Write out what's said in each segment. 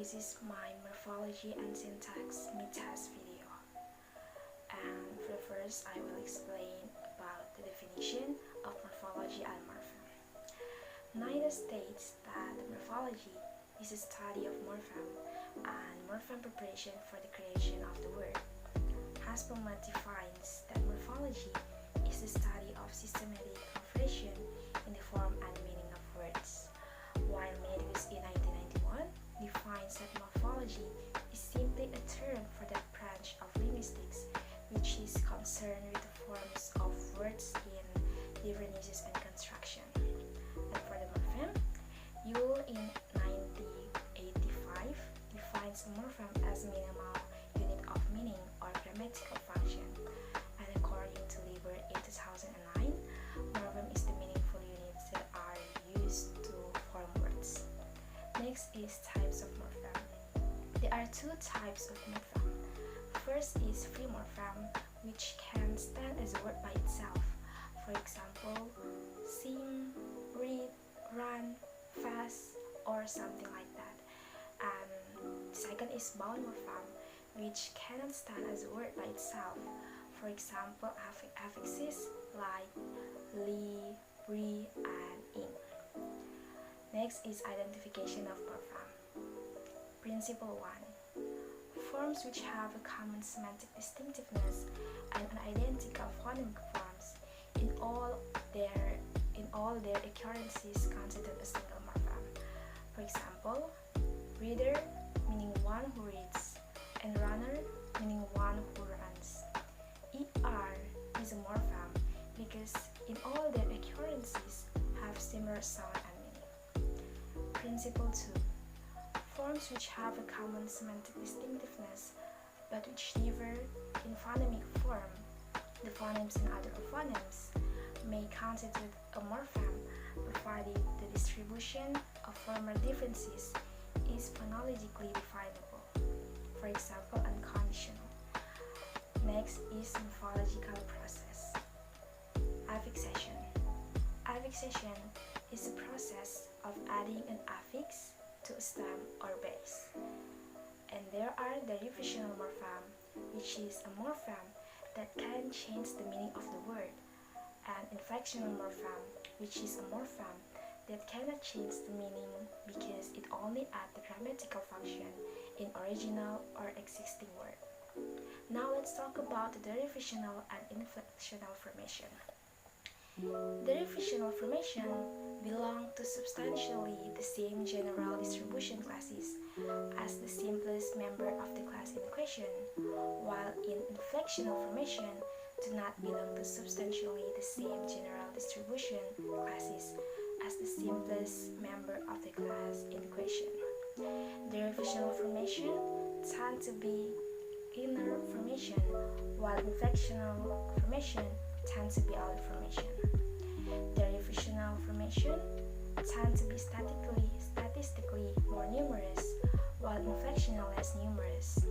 this is my morphology and syntax mid-test video. And for the first, I will explain about the definition of morphology and morpheme. Noya states that morphology is a study of morpheme and morpheme preparation for the creation of the word. Hasselblad defines that morphology is the study of systematic conversion in the form and meaning of words, while Matthews in 1991 defines that morphology is simply a term for that branch of linguistics which is concerned with the forms of words in different uses and construction. And for the morpheme, Yule in 1985 defines a morpheme as a minimal unit of meaning or grammatical function, and according to Lieber in 2009, morpheme is the meaningful units that are used to form words. Next is types of morpheme. There are two types of morpheme. First is free morpheme, which can stand as a word by itself. For example, sing, read, run, fast, or something like that. And second is bound morpheme, which cannot stand as a word by itself. For example, affixes like li, re, and ing. Next is identification of morpheme. Principle 1. Forms which have a common semantic distinctiveness and an identical phonemic forms in all their occurrences constitute a single morpheme. For example, reader meaning one who reads, and runner meaning one who runs. ER is a morpheme because in all their occurrences have similar sound and meaning. Principle 2. Forms which have a common semantic distinctiveness but which differ in phonemic form, the phonemes and other phonemes, may constitute a morpheme provided the distribution of former differences is phonologically definable. For example, unconditional. Next is morphological process. Affixation. Affixation is a process of adding an affix to a stem or base. And there are derivational morpheme, which is a morpheme that can change the meaning of the word, and inflectional morpheme, which is a morpheme that cannot change the meaning because it only adds the grammatical function in original or existing word. Now let's talk about the derivational and inflectional formation. Derivational formation belong to substantially the same general distribution classes as the simplest member of the class in question, while in inflectional formation do not belong to substantially the same general distribution classes as the simplest member of the class in question. Derivational formation tend to be inner formation, while inflectional formation tend to be outer formation. Derivational formation tend to be statistically more numerous, while inflectional less numerous.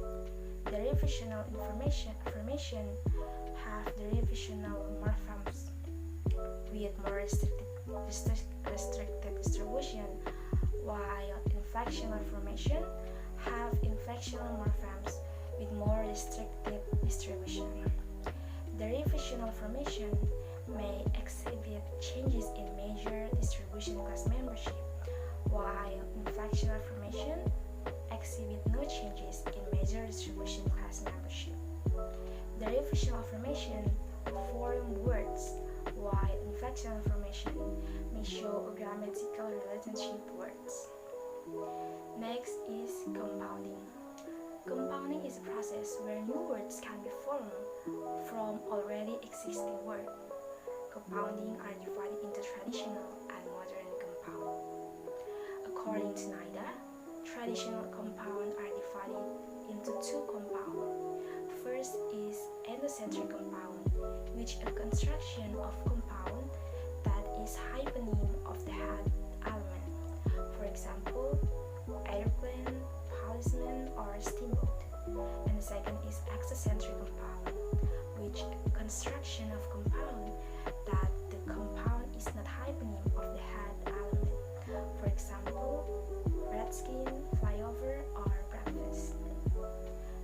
Derivational formation have derivational morphemes with more restricted distribution, while inflectional formation have inflectional morphemes with more restricted distribution. Derivational formation may exhibit changes in major distribution class membership, while inflectional formation exhibit no changes in major distribution class membership. Derivational formation form words, while inflectional formation may show a grammatical relationship words. Next is compounding. Compounding is a process where new words can be formed from already existing words. Compounding are divided into traditional and modern compound. According to Noya, traditional compound are divided into two compounds. First is endocentric compound, which is a construction of compound that is hyponym of the head element. For example, airplane, policeman, or steamboat. And the second is exocentric compound, which is a construction of compound that the compound is not hyponym of the head element. For example, red skin, flyover, or breakfast.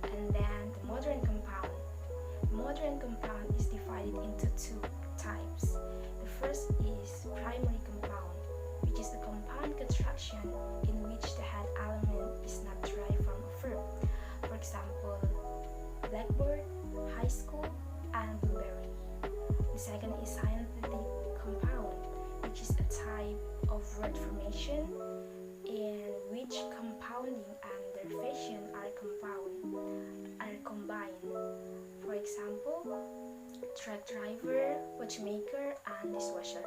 And then the modern compound. Modern compound is divided into two types. The first is primary compound, which is a compound construction in which the head element is not derived from a verb. For example, blackbird, high school, and blueberry. The second is synthetic compound, which is a type of word formation in which compounding and derivation are combined. For example, truck driver, watchmaker, and dishwasher.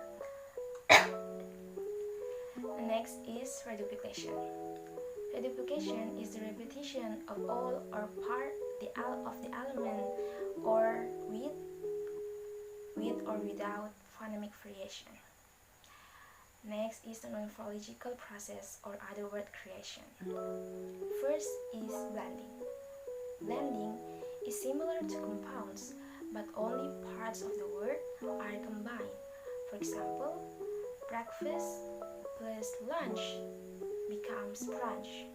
Next is reduplication. Reduplication is the repetition of all or part of the element or with or without phonemic variation. Next is the morphological process or other word creation. First is blending. Blending is similar to compounds, but only parts of the word are combined. For example, breakfast plus lunch becomes brunch.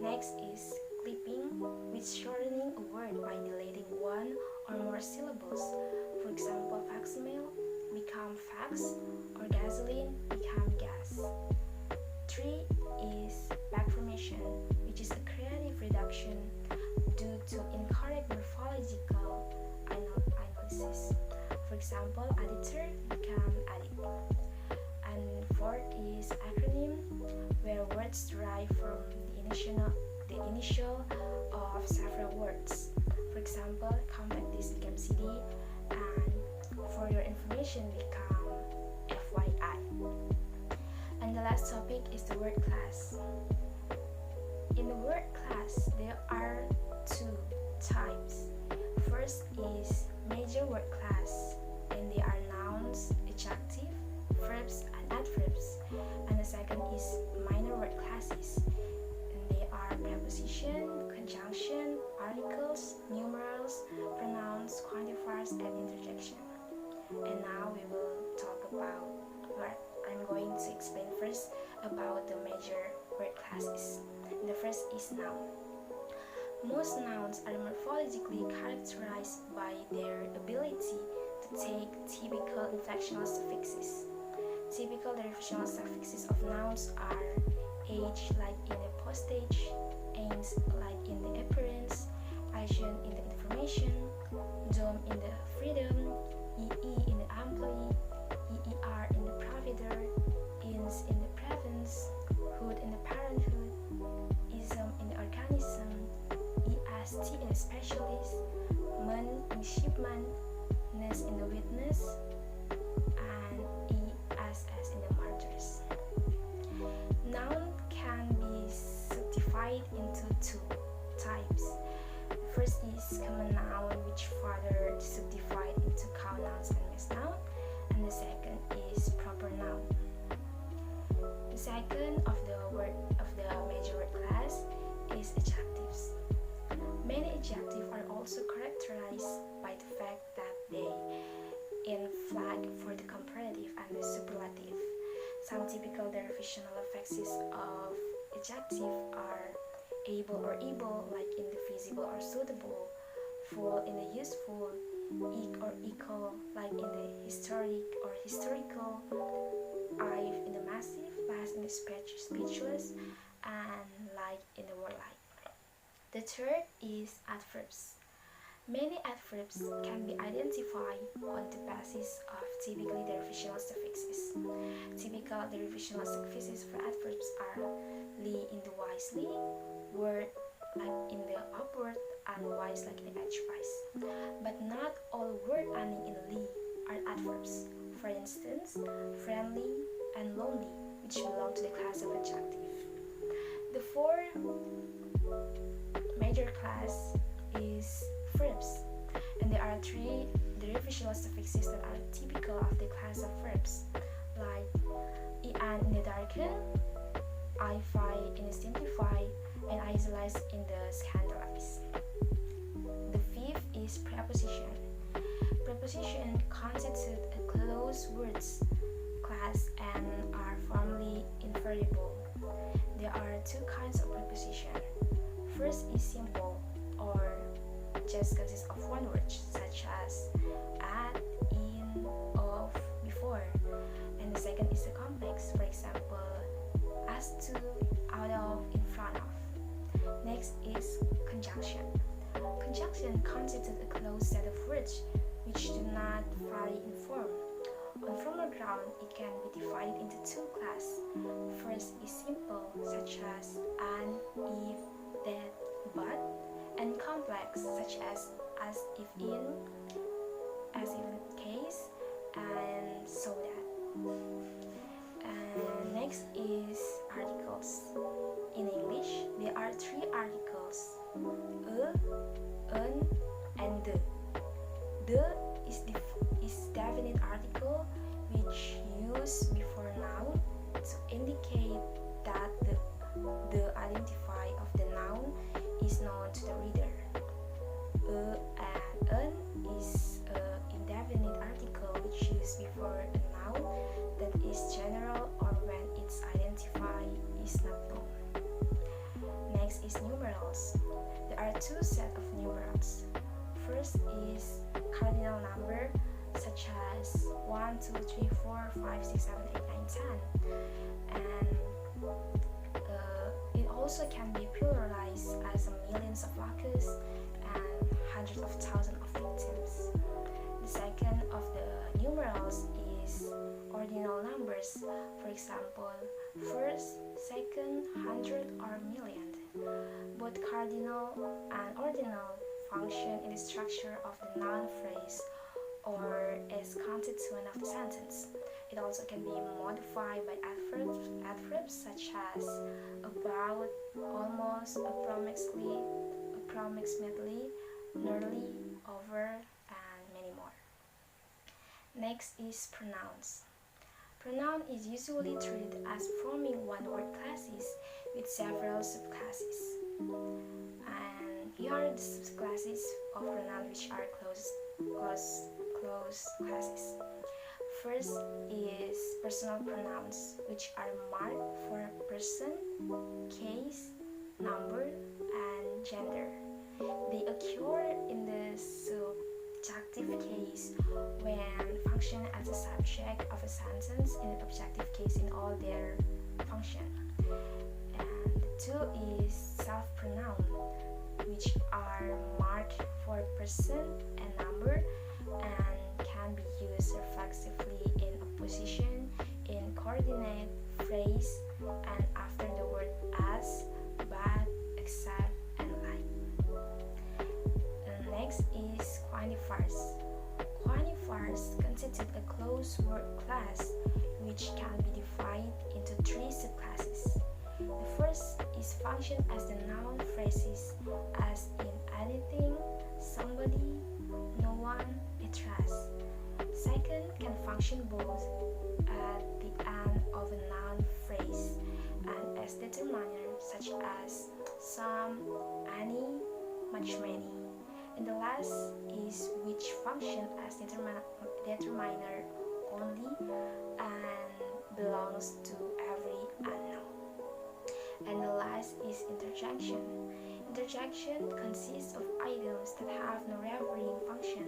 Next is clipping, which shortening a word by deleting one or more syllables. For example, facsimile become fax or gasoline become gas. 3 is backformation, which is a creative reduction due to incorrect morphological analysis. For example, editor become edit. And 4 is acronym, where words derive from the initial of several words. For example, compact disc became CD, and for your information become FYI. And the last topic is the word class. In the word class, there are two types. First is major word class, and they are nouns, adjective, verbs, and adverbs. And the second is minor word classes, and they are preposition, conjunction, articles, numerals, pronouns, quantifiers, and interjection. And now we will talk about what I'm going to explain first about the major word classes. And the first is noun. Most nouns are morphologically characterized by their ability to take typical inflectional suffixes. Typical derivational suffixes of nouns are age, like in the postage, aims, like in the appearance, agent in the information, dom in the freedom, ee in the employee, eer in the provider, ins in the province, hood in the parenthood, ism in the organism, est in the specialist, man in the shipment, ness in the witness, and ess in the martyrs. Noun can be subdivided into two types. The first is common noun, which further subdivided into cow nouns and mixed noun, and the second is proper noun. The second of the major word class is adjectives. Many adjectives are also characterized by the fact that they inflect for the comparative and the superlative. Some typical derivational affixes of adjective are able or able, like in the feasible or suitable, full in the useful, eke or equal, like in the historic or historical, if in the massive, last in the speechless, and like in the warlike. The third is adverbs. Many adverbs can be identified on the basis of typically derivational suffixes. Typical derivational suffixes for adverbs are li in the wisely, word like in the upward, and wise like in the edgewise. But not all words ending in li are adverbs. For instance, friendly and lonely, which belong to the class of adjective. The fourth major class is verbs, and there are three derivational suffixes that are typical of the class of verbs, like en in the darken, ify in the simplify, and isolate in the scandalize. The fifth is preposition. Preposition constitute a closed words class and are formally in to, out of, in front of. Next is conjunction. Conjunction constitutes a closed set of words which do not vary in form. On formal ground, it can be divided into two classes. First is simple, such as an, if, that, but, and complex, such as if in, as in case, and so that. And next is articles. In English, there are three articles: a, an, and the. The is definite article which used before noun to indicate that the identifier of the noun is known to the reader. And an is an indefinite article which used before a noun that is general or when its identifier is not known. Next is numerals. There are two sets of numerals. First is cardinal number, such as 1, 2, 3, 4, 5, 6, 7, 8, 9, 10. And it also can be pluralized as millions of workers and hundreds of thousands of victims. The second of the numerals is ordinal numbers, for example, first, second, hundred, or million. Both cardinal and ordinal function in the structure of the noun phrase or as constituent of the sentence. It also can be modified by adverbs such as about, almost, approximately, nearly, over, and many more. Next is pronouns. Pronoun is usually treated as forming one-word classes with several subclasses. And here are the subclasses of pronouns which are close classes. First is personal pronouns, which are marked for person, case, number, and gender. They occur in the subjunctive case when function as a subject of a sentence, in an objective case in all their function. And the two is self-pronoun, which are marked for person and number and can be used reflexively in opposition, in coordinate, phrase, and after the word as, but, except, and like. And next is quantifiers. Quantifiers constitute a closed word class which can be divided into three subclasses. The first is function as the noun phrases, as in anything, somebody, no one, etc. Second can function both at the end of a noun phrase and as determiner, such as some, any, much, many. And the last is which function as determiner only and belongs to every unknown. And the last is interjection. Interjection consists of items that have no referring function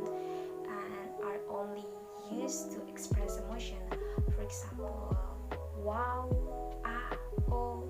and are only used to express emotion. For example, wow, ah, oh,